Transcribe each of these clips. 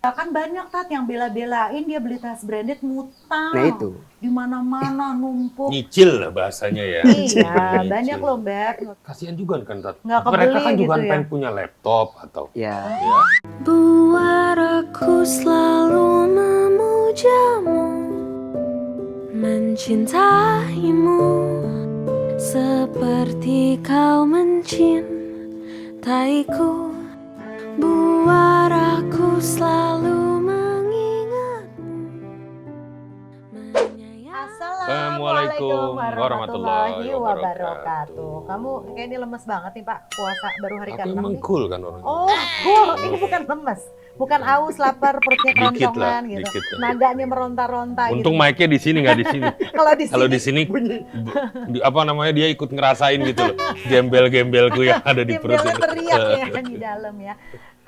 Kan banyak Tat yang bela-belain dia beli tas branded ngutang. Nah itu. Di mana-mana numpuk. Nyicil lah bahasanya ya. Iya, Nyicil. banyak loh, Beb. Kasihan juga kan, Tat. Nggak kebeli Mereka kan juga gitu ya. pengen punya laptop atau Ya. ya. Buat aku selalu memujamu, mencintaimu seperti kau mencintaiku. Buat aku selalu mengingatmu. Assalamualaikum warahmatullahi warahmatullahi wabarakatuh. Kamu kayak ini lemes banget nih Pak, puasa baru hari Aku ke-6 emang nih. cool kan orangnya. Oh, cool. Ini bukan lemes. Bukan aus, lapar, perutnya Dikit keroncongan lah, gitu. dikit lah. Nadanya meronta-ronta gitu. Untung mic-nya di sini nggak di sini. Kalau Kalau di sini apa namanya dia ikut ngerasain gitu loh. Gembel-gembelku yang ada di perut. Gembelnya teriak ya di dalam ya.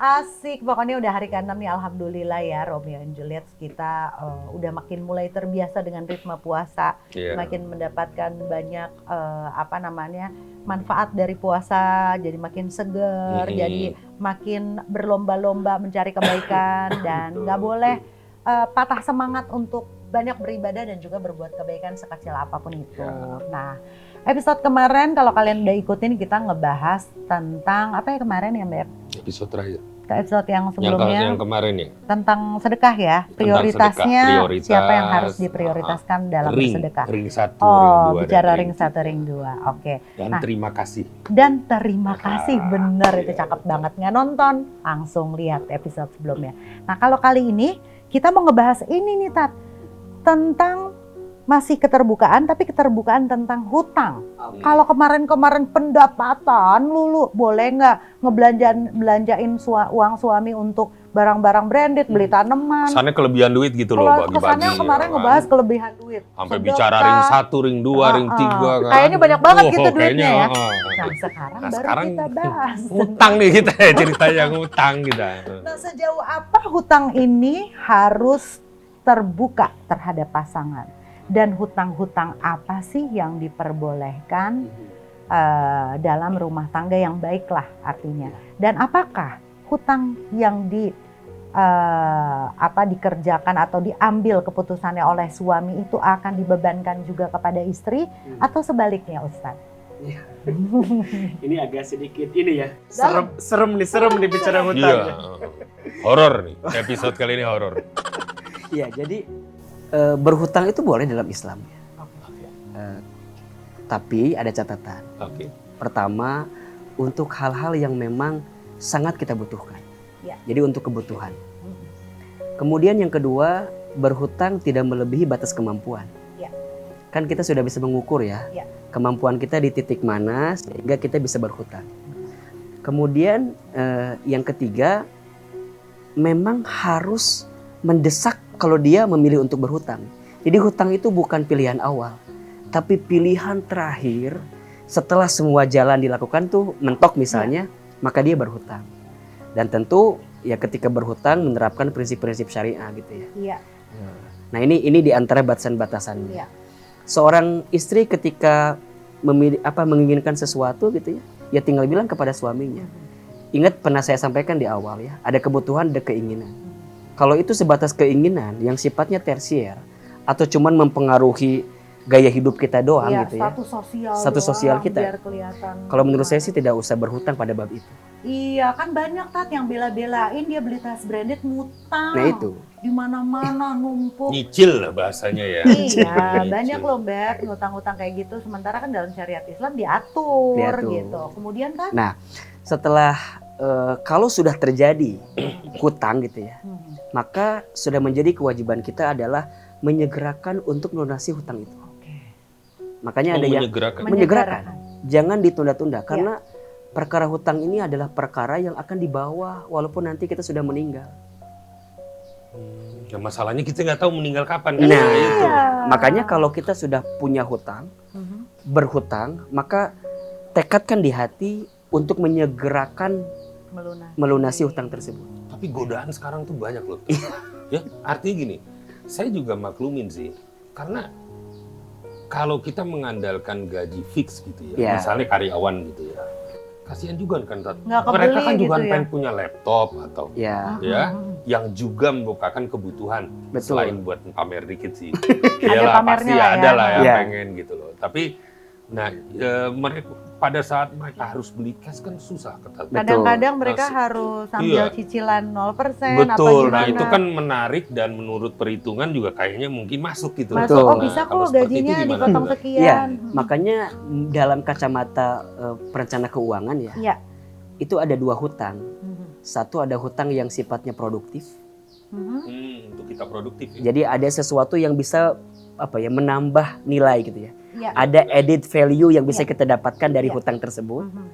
Asik, pokoknya udah hari ke-6 nih, alhamdulillah ya Romeo and Juliet kita udah makin mulai terbiasa dengan ritme puasa, Iya. makin mendapatkan banyak manfaat dari puasa, jadi makin seger, jadi makin berlomba-lomba mencari kebaikan dan nggak boleh patah semangat untuk banyak beribadah dan juga berbuat kebaikan sekecil apapun itu. Ya. Nah, episode kemarin kalau kalian udah ikutin kita ngebahas tentang apa ya kemarin ya Mbak? Episode terakhir. Episode yang sebelumnya Yang kemarin ya. tentang sedekah ya, Tentang prioritasnya sedekah, prioritas. siapa yang harus diprioritaskan dalam bersedekah. Ring 1, Oh, ring 2 bicara dan ring 1, ring 2. Oke. Dan Nah, terima kasih. dan terima kasih, bener itu iya, cakep betul. banget. Nggak nonton, langsung lihat episode sebelumnya. Nah, kalau kali ini kita mau ngebahas ini nih Tat, tentang masih keterbukaan tapi keterbukaan tentang hutang. Kalau kemarin-kemarin pendapatan Lulu boleh nggak belanjain uang suami untuk barang-barang branded, beli tanaman. Kesannya kelebihan duit gitu loh Kalau bagi-bagi. kesannya kemarin ya kan. ngebahas kelebihan duit. Sampai Sedekah. bicara ring 1, ring 2, ring 3 kan. Kayaknya banyak banget gitu duitnya ya. kayaknya, Nah, sekarang Nah, baru sekarang kita bahas. Utang nih kita ya, cerita yang utang kita. Nah, sejauh apa hutang ini harus terbuka terhadap pasangan? Dan hutang-hutang apa sih yang diperbolehkan dalam rumah tangga yang baik lah artinya? Dan apakah hutang yang dikerjakan atau diambil keputusannya oleh suami itu akan dibebankan juga kepada istri atau sebaliknya, Ustadz? Ini agak sedikit ini ya. Serem nih bicara Iya. hutang. Horor nih. Episode kali ini horor. Iya, jadi berhutang itu boleh dalam Islam. Tapi ada catatan. Oke. Pertama, untuk hal-hal yang memang sangat kita butuhkan. Ya. Jadi untuk kebutuhan. Kemudian yang kedua, berhutang tidak melebihi batas kemampuan. Ya. Kan kita sudah bisa mengukur ya. Ya. Kemampuan kita di titik mana sehingga kita bisa berhutang. Kemudian yang ketiga, memang harus mendesak kalau dia memilih untuk berhutang. Jadi hutang itu bukan pilihan awal, tapi pilihan terakhir setelah semua jalan dilakukan tuh mentok misalnya, maka dia berhutang. Dan tentu ya ketika berhutang menerapkan prinsip-prinsip syariah gitu ya. Iya. Nah ini di antara batasan-batasannya. Iya. Seorang istri ketika menginginkan sesuatu gitu ya tinggal bilang kepada suaminya. Ingat pernah saya sampaikan di awal ya, ada kebutuhan, ada keinginan. Kalau itu sebatas keinginan yang sifatnya tersier atau cuman mempengaruhi gaya hidup kita doang gitu ya. Status sosial kita. Biar kelihatan. Kalau menurut saya sih tidak usah berhutang pada bab itu. Iya, kan banyak Tat yang bela-belain dia beli tas branded ngutang. Nah itu. Di mana-mana numpuk. Nyicil lah bahasanya ya. Iya, Nyicil. banyak loh Beb ngutang-ngutang kayak gitu. Sementara kan dalam syariat Islam diatur. Gitu. Kemudian kan Nah, setelah kalau sudah terjadi hutang gitu ya, maka sudah menjadi kewajiban kita adalah menyegerakan untuk melunasi hutang itu. Makanya ada yang menyegerakan. Jangan ditunda-tunda karena perkara hutang ini adalah perkara yang akan dibawa walaupun nanti kita sudah meninggal. Ya masalahnya kita nggak tahu meninggal kapan kan. Nah, itu. Makanya kalau kita sudah punya hutang, berhutang, maka tekadkan di hati untuk menyegerakan melunasi hutang tersebut. Tapi godaan sekarang tuh banyak loh. Ya, artinya gini, saya juga maklumin sih. Karena kalau kita mengandalkan gaji fix gitu ya, misalnya karyawan gitu ya. kasihan juga kan Tat. Nggak kebeli Mereka kan juga gitu ya. pengen punya laptop atau Ya, ya yang juga merupakan kebutuhan Betul. selain buat pamer dikit sih. Ada Iyalah pamernya pasti lah ya. ada lah yang Ya. pengen gitu loh. Tapi nah mereka pada saat mereka harus beli cash kan susah Tat. Betul. Kadang-kadang mereka Nah, harus sambil iya. cicilan 0% apa Betul. gimana. Nah, itu kan menarik dan menurut perhitungan juga kayaknya mungkin masuk gitu. Masuk, Betul. oh Nah, bisa kalau kok seperti itu gajinya gimana, dipotong Tante? sekian. Iya, makanya dalam kacamata perencana keuangan ya, Iya. itu ada 2 hutang. Mhm. Satu ada hutang yang sifatnya produktif. Mhm. Untuk kita produktif ya. Jadi ada sesuatu yang bisa menambah nilai gitu ya. Iya. Ada added value yang bisa Iya. kita dapatkan dari Iya. hutang tersebut. Mhm.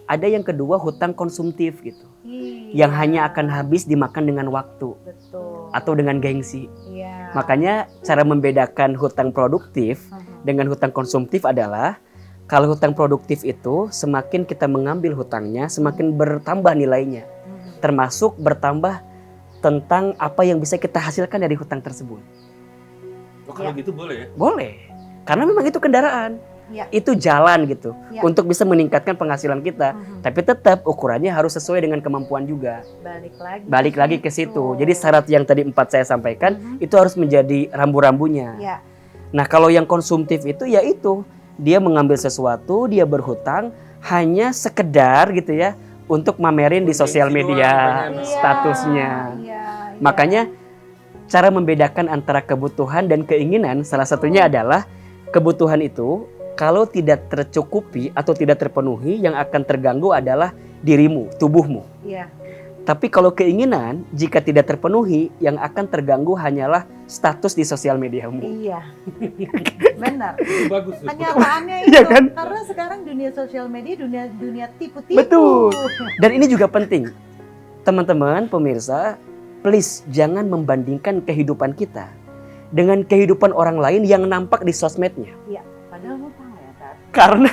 Ada yang kedua hutang konsumtif gitu. Iya. Yang hanya akan habis dimakan dengan waktu Betul. atau dengan gengsi. Iya. Makanya cara membedakan hutang produktif Mhm. dengan hutang konsumtif adalah kalau hutang produktif itu semakin kita mengambil hutangnya semakin bertambah nilainya. Mhm. Termasuk bertambah tentang apa yang bisa kita hasilkan dari hutang tersebut. Oh, kalau Iya. gitu boleh ya. Boleh. Karena memang itu kendaraan. Iya. Itu jalan gitu Iya. untuk bisa meningkatkan penghasilan kita. Mhm. Tapi tetap ukurannya harus sesuai dengan kemampuan juga. Balik lagi Ke situ. Jadi syarat yang tadi 4 saya sampaikan Mhm. itu harus menjadi rambu-rambunya. Iya. Nah, kalau yang konsumtif itu ya itu, dia mengambil sesuatu, dia berhutang hanya sekedar gitu ya untuk mamerin di sosial Gengsi media doang, pengen statusnya. Iya. Makanya cara membedakan antara kebutuhan dan keinginan salah satunya adalah kebutuhan itu kalau tidak tercukupi atau tidak terpenuhi yang akan terganggu adalah dirimu, tubuhmu. Iya. Tapi kalau keinginan jika tidak terpenuhi yang akan terganggu hanyalah status di sosial mediamu. Iya. Benar. Itu bagus tuh. Kenyataannya Iya itu kan? karena sekarang dunia sosial media dunia tipu-tipu. Betul. Dan ini juga penting. Teman-teman, pemirsa, please jangan membandingkan kehidupan kita dengan kehidupan orang lain yang nampak di sosmednya. Iya. Padahal lupa ya, Tat. Karena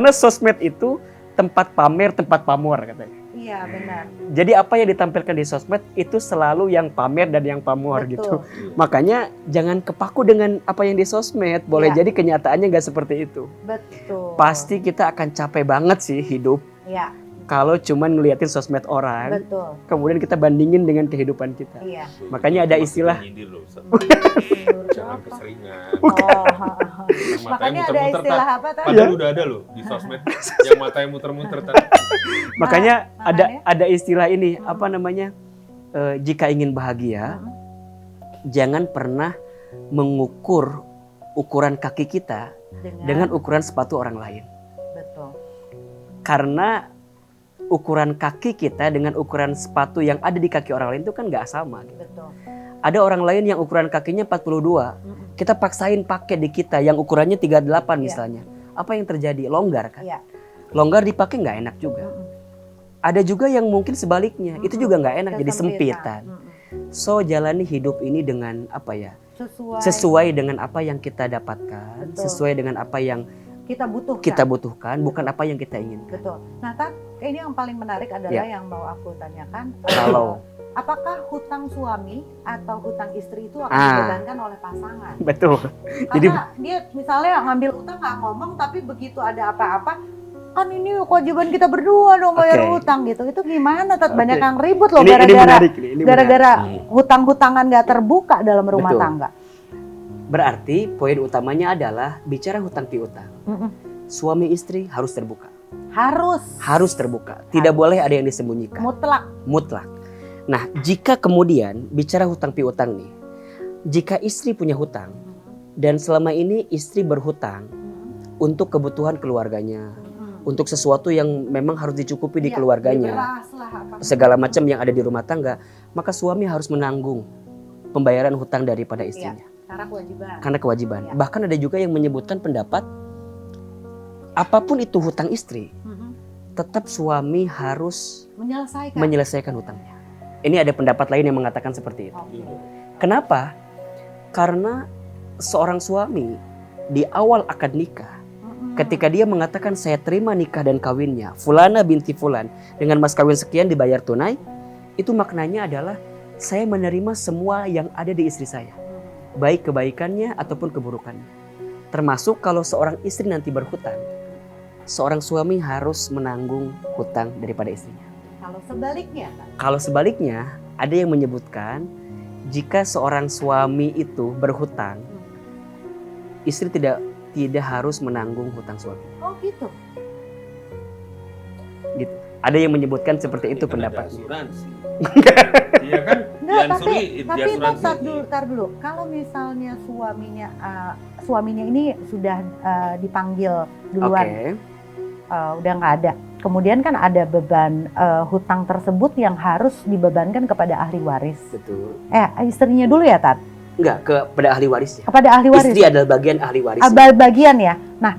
Iya. sosmed itu tempat pamer, tempat pamor katanya. Iya, benar. Jadi apa yang ditampilkan di sosmed itu selalu yang pamer dan yang pamor gitu. Betul. Makanya jangan kepaku dengan apa yang di sosmed. Boleh Iya. jadi kenyataannya nggak seperti itu. Betul. Pasti kita akan capek banget sih hidup Iya, kalau cuman ngeliatin sosmed orang. betul. Kemudian kita bandingin dengan kehidupan kita. Iya. Makanya ada Masih istilah. menyindir loh, Ustaz. Menurut Jangan apa? keseringan. Oh, Yang matanya makanya ada muter-muter, istilah Tat. apa tadi? Padahal udah ada loh di sosmed yang matanya muter-muter Tat. Makanya makanya? ada istilah ini apa namanya? Jika ingin bahagia, jangan pernah mengukur ukuran kaki kita dengan ukuran sepatu orang lain. betul. Karena ukuran kaki kita dengan ukuran sepatu yang ada di kaki orang lain itu kan nggak sama. Gitu. Betul. Ada orang lain yang ukuran kakinya 42, Mm-mm. kita paksain pakai di kita yang ukurannya 38 Iya. misalnya. Apa yang terjadi? Longgar kan? Iya. Longgar dipakai nggak enak juga. Mm-mm. Ada juga yang mungkin sebaliknya, itu juga nggak enak, jadi Kesempitan. sempitan. Mm-mm. So jalani hidup ini dengan apa ya? Sesuai Sesuai dengan apa yang kita dapatkan, Betul. sesuai dengan apa yang kita butuhkan. kita butuhkan, bukan apa yang kita inginkan. Betul. Nah, Tat, ini yang paling menarik adalah Ya. yang mau aku tanyakan. Kalau Apakah hutang suami atau hutang istri itu akan Ah. dibebankan oleh pasangan? betul. Jadi Karena dia misalnya ngambil utang nggak ngomong, tapi begitu ada apa-apa, kan ini kewajiban kita berdua dong bayar Oke. hutang gitu. Itu gimana? Tat? Oke. Banyak yang ribut loh ini gara-gara menarik nih, ini menarik. gara-gara Hmm. hutang-hutangan nggak terbuka dalam rumah Betul. tangga. Berarti poin utamanya adalah bicara hutang piutang. Mm-mm. Suami istri harus terbuka. Harus Terbuka. Tidak boleh ada yang disembunyikan. mutlak. Mutlak. Nah, jika kemudian bicara hutang piutang nih. Jika istri punya hutang dan selama ini istri berhutang untuk kebutuhan keluarganya, untuk sesuatu yang memang harus dicukupi di Iya, keluarganya, beras lah, apa. segala macam yang ada di rumah tangga, maka suami harus menanggung pembayaran hutang daripada istrinya. Karena kewajiban. Karena kewajiban. Iya. Bahkan ada juga yang menyebutkan pendapat apapun itu hutang istri, Mhm. tetap suami harus Menyelesaikan. menyelesaikan hutangnya. Ini ada pendapat lain yang mengatakan seperti itu. Oke. Kenapa? Karena seorang suami di awal akad nikah, Mm-mm. ketika dia mengatakan saya terima nikah dan kawinnya, Fulana binti Fulan, dengan mas kawin sekian dibayar tunai, itu maknanya adalah saya menerima semua yang ada di istri saya, baik kebaikannya ataupun keburukannya. Termasuk kalau seorang istri nanti berhutang, seorang suami harus menanggung hutang daripada istrinya. Kalau sebaliknya, Tat? Kalau sebaliknya, ada yang menyebutkan jika seorang suami itu berhutang, istri tidak harus menanggung hutang suami. Oh gitu. Gitu. Ada yang menyebutkan seperti itu Kan ada pendapatnya. asuransi. Iya kan? Enggak, Di tapi asuransi. tar dulu. Kalau misalnya suaminya ini sudah dipanggil duluan, Oke. udah nggak ada. Kemudian kan ada beban hutang tersebut yang harus dibebankan kepada ahli waris. Betul. Istrinya dulu ya, Tat? Enggak, kepada ahli warisnya. Kepada ahli waris. Istri adalah bagian ahli waris. Bagian ya. Nah,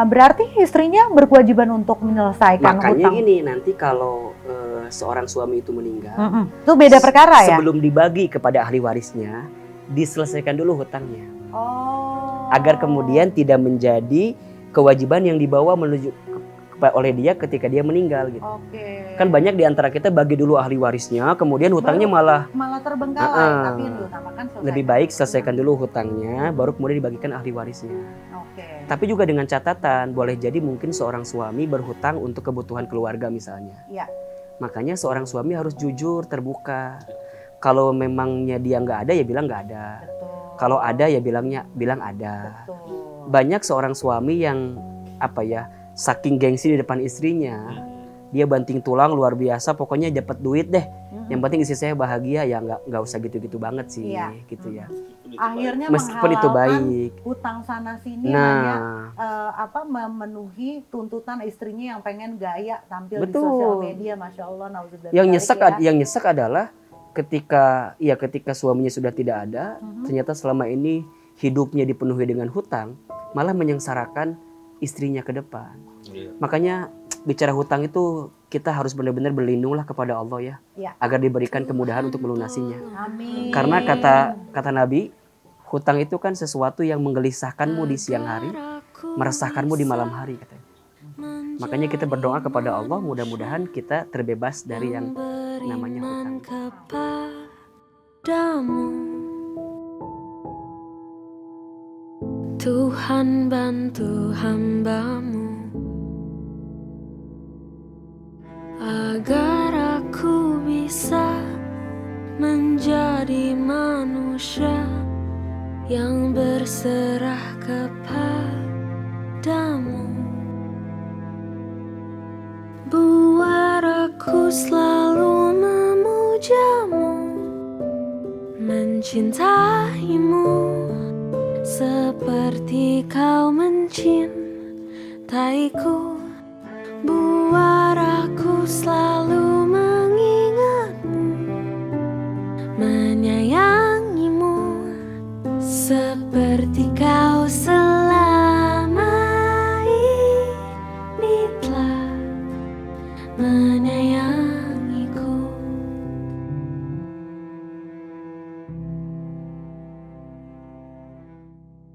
berarti istrinya berkewajiban untuk menyelesaikan Makanya hutang. gini, nanti kalau seorang suami itu meninggal, Itu beda perkara ya? sebelum dibagi kepada ahli warisnya, diselesaikan dulu hutangnya. Oh. Agar kemudian tidak menjadi kewajiban yang dibawa menuju oleh dia ketika dia meninggal gitu. Oke. Kan banyak di antara kita bagi dulu ahli warisnya, kemudian hutangnya malah terbengkalai, tapi yang diutamakan lebih baik selesaikan dulu hutangnya, baru kemudian dibagikan ahli warisnya. Oke. Tapi juga dengan catatan, boleh jadi mungkin seorang suami berhutang untuk kebutuhan keluarga misalnya. Iya. Makanya seorang suami harus jujur, terbuka. Kalau memangnya dia nggak ada, ya bilang nggak ada. Betul. Kalau ada, ya bilang ada. Betul. Banyak seorang suami yang saking gengsi di depan istrinya, dia banting tulang luar biasa, pokoknya dapat duit deh. Yang penting istri saya bahagia, ya nggak usah gitu-gitu banget sih, Iya. gitu ya. Akhirnya Meskipun itu menghalalkan baik. hutang sana sini hanya Nah, memenuhi tuntutan istrinya yang pengen gaya tampil di Betul. sosial media, masya Allah, nauzubillah. yang nyesek adalah ketika suaminya sudah tidak ada, ternyata selama ini hidupnya dipenuhi dengan hutang, malah menyengsarakan istrinya ke depan. Iya. Makanya bicara hutang itu kita harus benar-benar berlindunglah kepada Allah ya, Ya. agar diberikan kemudahan untuk melunasinya. Amin. Karena kata Nabi, hutang itu kan sesuatu yang menggelisahkanmu di siang hari, meresahkanmu di malam hari katanya. Makanya kita berdoa kepada Allah, mudah-mudahan kita terbebas dari yang namanya hutang. Kepadamu Tuhan, bantu hamba-Mu agar aku bisa menjadi manusia yang berserah kepadamu. Buat aku selalu memujamu, mencintaimu seperti kau mencintaiku. Buat aku selalu mengingatmu, menyayangimu seperti kau selama ini telah